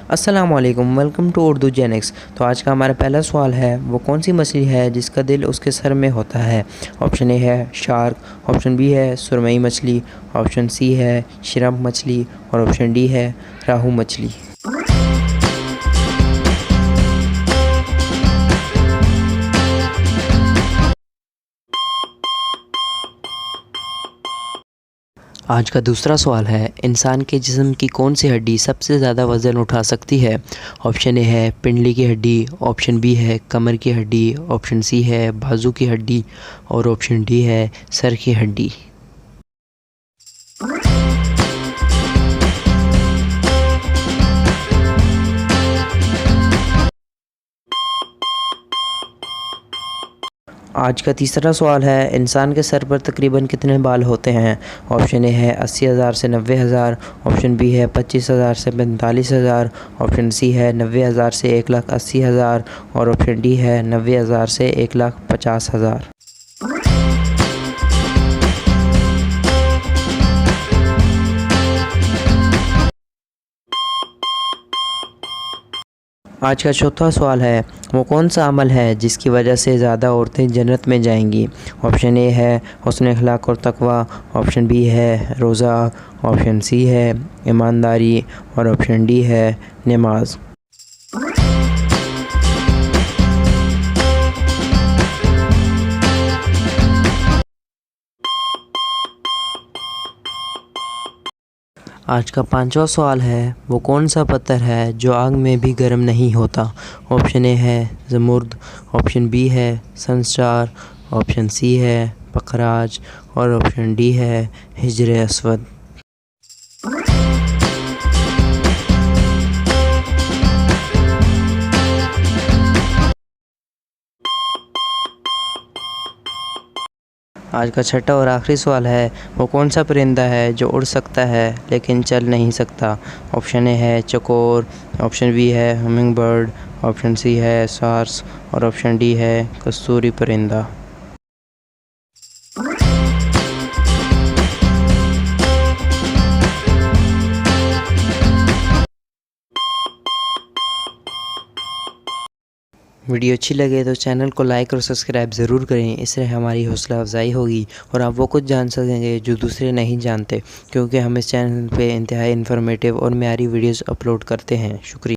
अस्सलाम वालेकुम, welcome to Urdu जेनिक्स। तो आज का हमारा पहला सवाल है, वो कौन सी मछली है जिसका दिल उसके सर में होता है। ऑप्शन ए है शार्क, ऑप्शन बी है सुरमई मछली, ऑप्शन सी है श्रिम्प मछली और ऑप्शन डी है राहू मछली। आज का दूसरा सवाल है, इंसान के जिस्म की कौन सी हड्डी सबसे ज़्यादा वज़न उठा सकती है। ऑप्शन ए है पिंडली की हड्डी, ऑप्शन बी है कमर की हड्डी, ऑप्शन सी है बाजू की हड्डी और ऑप्शन डी है सर की हड्डी। आज का तीसरा सवाल है, इंसान के सर पर तकरीबन कितने बाल होते हैं। ऑप्शन ए है 80,000 से 90,000, ऑप्शन बी है 25,000 से 45,000, ऑप्शन सी है 90,000 से 1,80,000 और ऑप्शन डी है 90,000 से 1,50,000। आज का चौथा सवाल है, वो कौन सा अमल है जिसकी वजह से ज़्यादा औरतें जन्नत में जाएंगी। ऑप्शन ए है हुस्न अखलाक और तकवा, ऑप्शन बी है रोज़ा, ऑप्शन सी है ईमानदारी और ऑप्शन डी है नमाज। आज का पांचवा सवाल है, वो कौन सा पत्थर है जो आग में भी गर्म नहीं होता। ऑप्शन ए है ज़मुर्द, ऑप्शन बी है सनस्टार, ऑप्शन सी है पखराज और ऑप्शन डी है हिजर अस्वद। आज का छठा और आखिरी सवाल है, वो कौन सा परिंदा है जो उड़ सकता है लेकिन चल नहीं सकता। ऑप्शन ए है चकोर, ऑप्शन बी है हमिंग बर्ड, ऑप्शन सी है सार्स और ऑप्शन डी है कस्तूरी परिंदा। वीडियो अच्छी लगे तो चैनल को लाइक और सब्सक्राइब ज़रूर करें, इससे हमारी हौसला अफजाई होगी और आप वो कुछ जान सकेंगे जो दूसरे नहीं जानते, क्योंकि हम इस चैनल पे इंतहाई इन्फॉर्मेटिव और म्यारी वीडियोस अपलोड करते हैं। शुक्रिया।